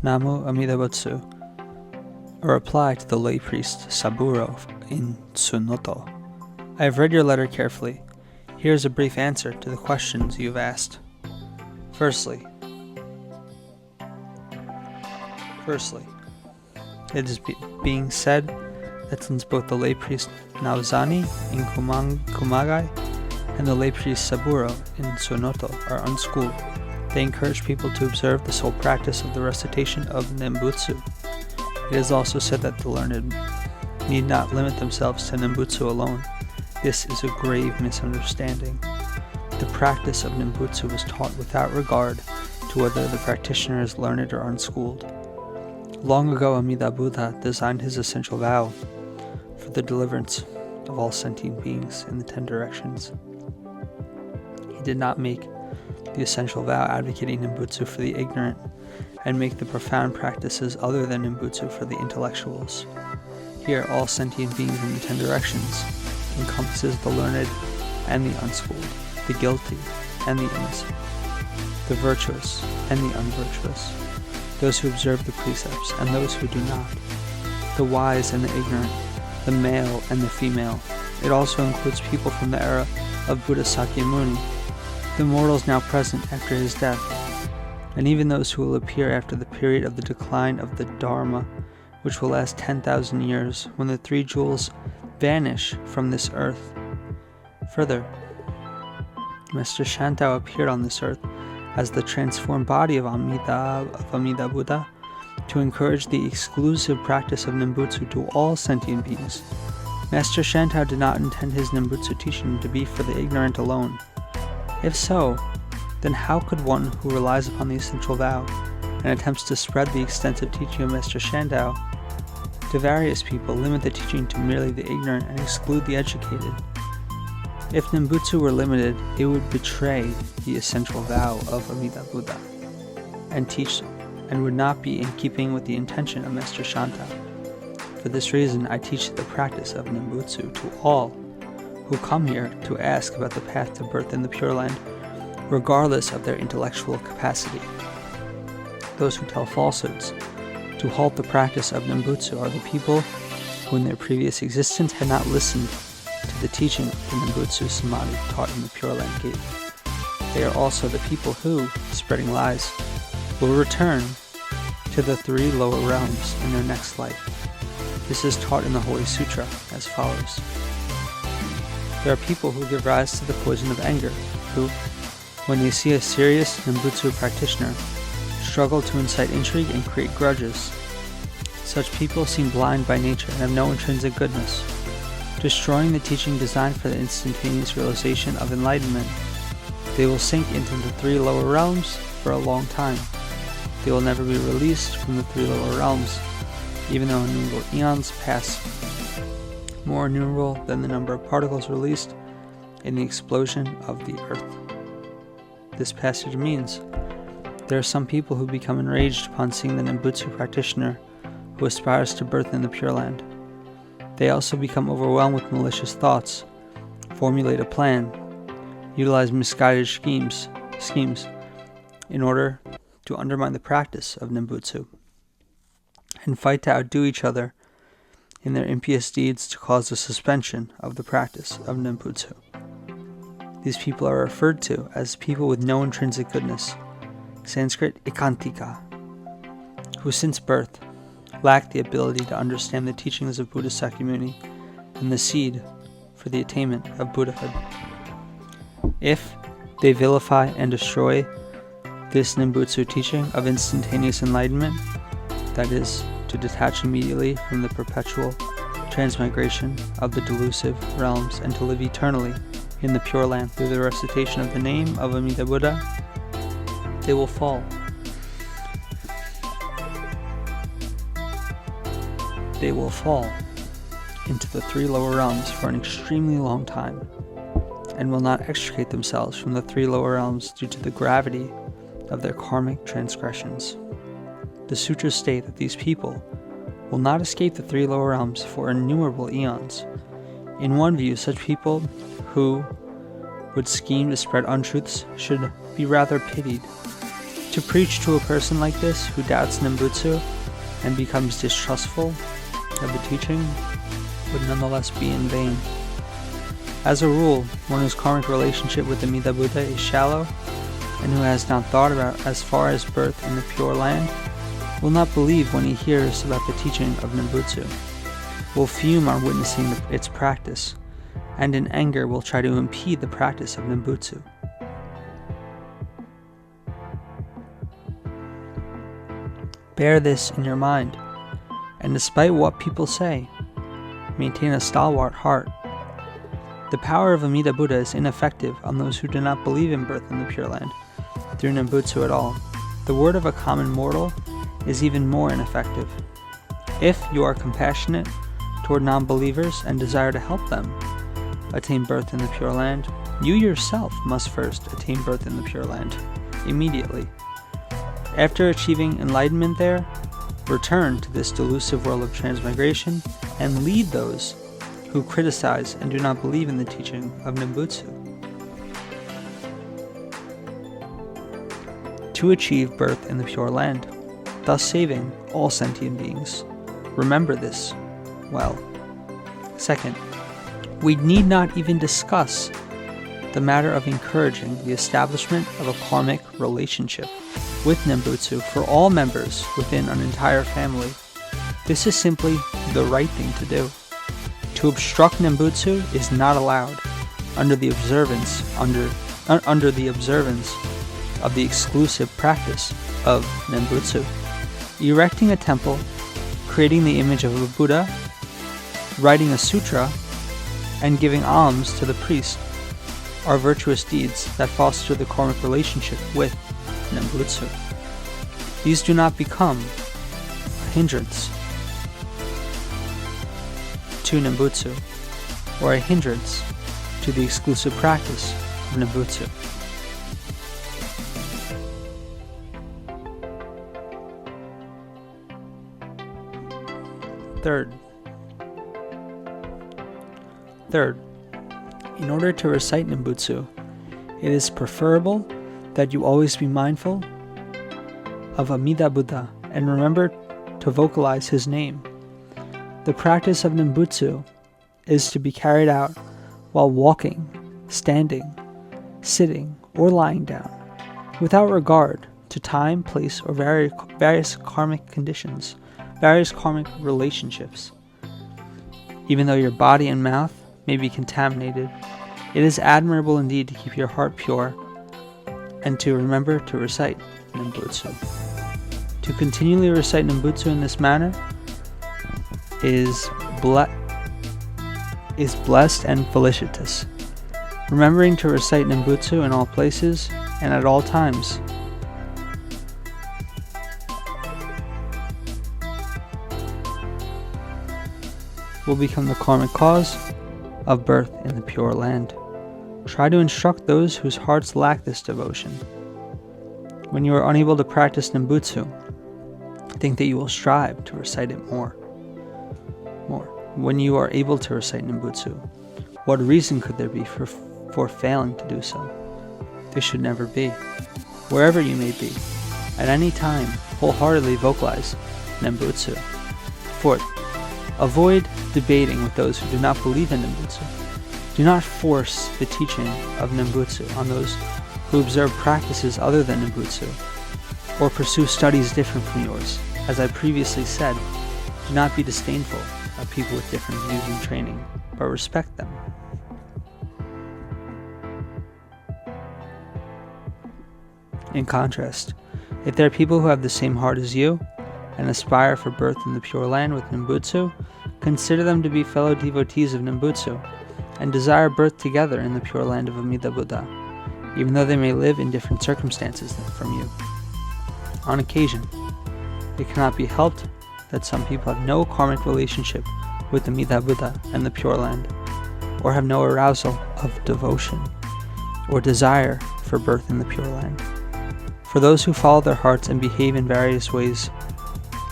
Namu Amida Butsu, a reply to the lay priest Saburo in Tsunoto. I have read your letter carefully. Here is a brief answer to the questions you have asked. Firstly, it is being said that since both the lay priest Naozani in Kumagai and the lay priest Saburo in Tsunoto are unschooled, they encourage people to observe the sole practice of the recitation of Nembutsu. It is also said that the learned need not limit themselves to Nembutsu alone. This is a grave misunderstanding. The practice of Nembutsu was taught without regard to whether the practitioner is learned or unschooled. Long ago, Amida Buddha designed his essential vow for the deliverance of all sentient beings in the 10 directions. He did not make the essential vow advocating Nembutsu for the ignorant and make the profound practices other than Nembutsu for the intellectuals. Here, all sentient beings in the 10 directions encompasses the learned and the unschooled, the guilty and the innocent, the virtuous and the unvirtuous, those who observe the precepts and those who do not, the wise and the ignorant, the male and the female. It also includes people from the era of Buddha Sakyamuni, the mortals now present after his death, and even those who will appear after the period of the decline of the Dharma, which will last 10,000 years, when the 3 jewels vanish from this earth. Further, Master Shantao appeared on this earth as the transformed body of Amida Buddha to encourage the exclusive practice of Nembutsu to all sentient beings. Master Shantao did not intend his Nembutsu teaching to be for the ignorant alone. If so, then how could one who relies upon the essential vow and attempts to spread the extensive teaching of Master Shantao to various people limit the teaching to merely the ignorant and exclude the educated? If Nembutsu were limited, it would betray the essential vow of Amida Buddha and would not be in keeping with the intention of Master Shantao. For this reason, I teach the practice of Nembutsu to all who come here to ask about the path to birth in the Pure Land, regardless of their intellectual capacity. Those who tell falsehoods to halt the practice of Nembutsu are the people who in their previous existence had not listened to the teaching of the Nembutsu Samadhi taught in the Pure Land Gate. They are also the people who, spreading lies, will return to the 3 lower realms in their next life. This is taught in the Holy Sutra as follows. There are people who give rise to the poison of anger, who, when they see a serious Nembutsu practitioner, struggle to incite intrigue and create grudges. Such people seem blind by nature and have no intrinsic goodness, destroying the teaching designed for the instantaneous realization of enlightenment. They will sink into the 3 lower realms for a long time. They will never be released from the 3 lower realms, even though innumerable eons pass, more innumerable than the number of particles released in the explosion of the earth. This passage means there are some people who become enraged upon seeing the Nembutsu practitioner who aspires to birth in the Pure Land. They also become overwhelmed with malicious thoughts, formulate a plan, utilize misguided schemes in order to undermine the practice of Nembutsu, and fight to outdo each other in their impious deeds to cause the suspension of the practice of Nembutsu. These people are referred to as people with no intrinsic goodness, Sanskrit ikantika, who since birth lack the ability to understand the teachings of Buddha Sakyamuni and the seed for the attainment of Buddhahood. If they vilify and destroy this Nembutsu teaching of instantaneous enlightenment, that is, to detach immediately from the perpetual transmigration of the delusive realms and to live eternally in the Pure Land through the recitation of the name of Amida Buddha, they will fall. They will fall into the 3 lower realms for an extremely long time, and will not extricate themselves from the 3 lower realms due to the gravity of their karmic transgressions. The sutras state that these people will not escape the 3 lower realms for innumerable eons. In one view, such people who would scheme to spread untruths should be rather pitied. To preach to a person like this who doubts Nembutsu and becomes distrustful of the teaching would nonetheless be in vain. As a rule, one whose karmic relationship with Amida Buddha is shallow and who has not thought about as far as birth in the Pure Land will not believe when he hears about the teaching of Nembutsu, will fume on witnessing its practice, and in anger will try to impede the practice of Nembutsu. Bear this in your mind, and despite what people say, maintain a stalwart heart. The power of Amida Buddha is ineffective on those who do not believe in birth in the Pure Land through Nembutsu at all. The word of a common mortal is even more ineffective. If you are compassionate toward non-believers and desire to help them attain birth in the Pure Land, you yourself must first attain birth in the Pure Land, immediately. After achieving enlightenment there, return to this delusive world of transmigration and lead those who criticize and do not believe in the teaching of Nembutsu. To achieve birth in the Pure Land, thus saving all sentient beings. Remember this well. Second, we need not even discuss the matter of encouraging the establishment of a karmic relationship with Nembutsu for all members within an entire family. This is simply the right thing to do. To obstruct Nembutsu is not allowed under the observance of the exclusive practice of Nembutsu. Erecting a temple, creating the image of a Buddha, writing a sutra, and giving alms to the priest are virtuous deeds that foster the karmic relationship with Nembutsu. These do not become a hindrance to Nembutsu or a hindrance to the exclusive practice of Nembutsu. Third, in order to recite Nembutsu, it is preferable that you always be mindful of Amida Buddha and remember to vocalize his name. The practice of Nembutsu is to be carried out while walking, standing, sitting, or lying down, without regard to time, place, or various karmic conditions, various karmic relationships. Even though your body and mouth may be contaminated, it is admirable indeed to keep your heart pure and to remember to recite Nembutsu. To continually recite Nembutsu in this manner is blessed and felicitous. Remembering to recite Nembutsu in all places and at all times will become the karmic cause of birth in the Pure Land. Try to instruct those whose hearts lack this devotion. When you are unable to practice Nembutsu, think that you will strive to recite it more. When you are able to recite Nembutsu, what reason could there be for failing to do so? This should never be. Wherever you may be, at any time, wholeheartedly vocalize Nembutsu. Fourth, avoid debating with those who do not believe in Nembutsu. Do not force the teaching of Nembutsu on those who observe practices other than Nembutsu, or pursue studies different from yours. As I previously said, do not be disdainful of people with different views and training, but respect them. In contrast, if there are people who have the same heart as you and aspire for birth in the Pure Land with Nembutsu, consider them to be fellow devotees of Nembutsu and desire birth together in the Pure Land of Amida Buddha, even though they may live in different circumstances from you. On occasion, it cannot be helped that some people have no karmic relationship with Amida Buddha and the Pure Land, or have no arousal of devotion or desire for birth in the Pure Land. For those who follow their hearts and behave in various ways,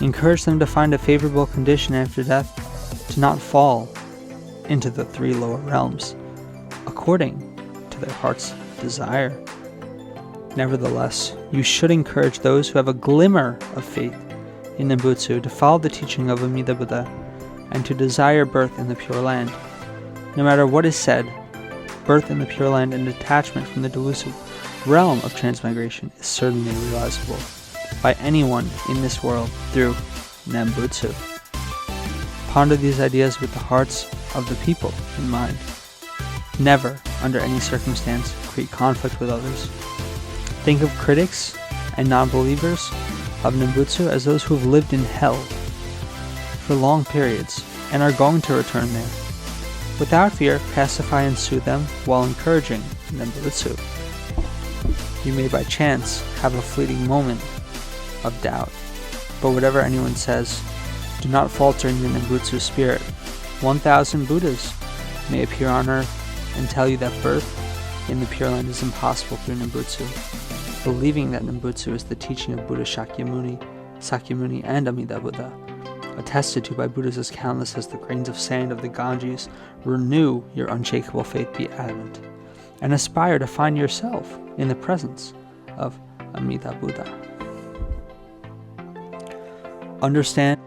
encourage them to find a favorable condition after death to not fall into the 3 lower realms, according to their heart's desire. Nevertheless, you should encourage those who have a glimmer of faith in Nembutsu to follow the teaching of Amida Buddha and to desire birth in the Pure Land. No matter what is said, birth in the Pure Land and detachment from the delusive realm of transmigration is certainly realizable by anyone in this world through Nembutsu. Ponder these ideas with the hearts of the people in mind. Never, under any circumstance, create conflict with others. Think of critics and non-believers of Nembutsu as those who have lived in hell for long periods and are going to return there. Without fear, pacify and soothe them while encouraging Nembutsu. You may by chance have a fleeting moment of doubt, but whatever anyone says, do not falter in your Nembutsu spirit. 1,000 Buddhas may appear on earth and tell you that birth in the Pure Land is impossible through Nembutsu. Believing that Nembutsu is the teaching of Buddha Sakyamuni, and Amida Buddha, attested to by Buddhas as countless as the grains of sand of the Ganges, renew your unshakable faith, be adamant, and aspire to find yourself in the presence of Amida Buddha. Understand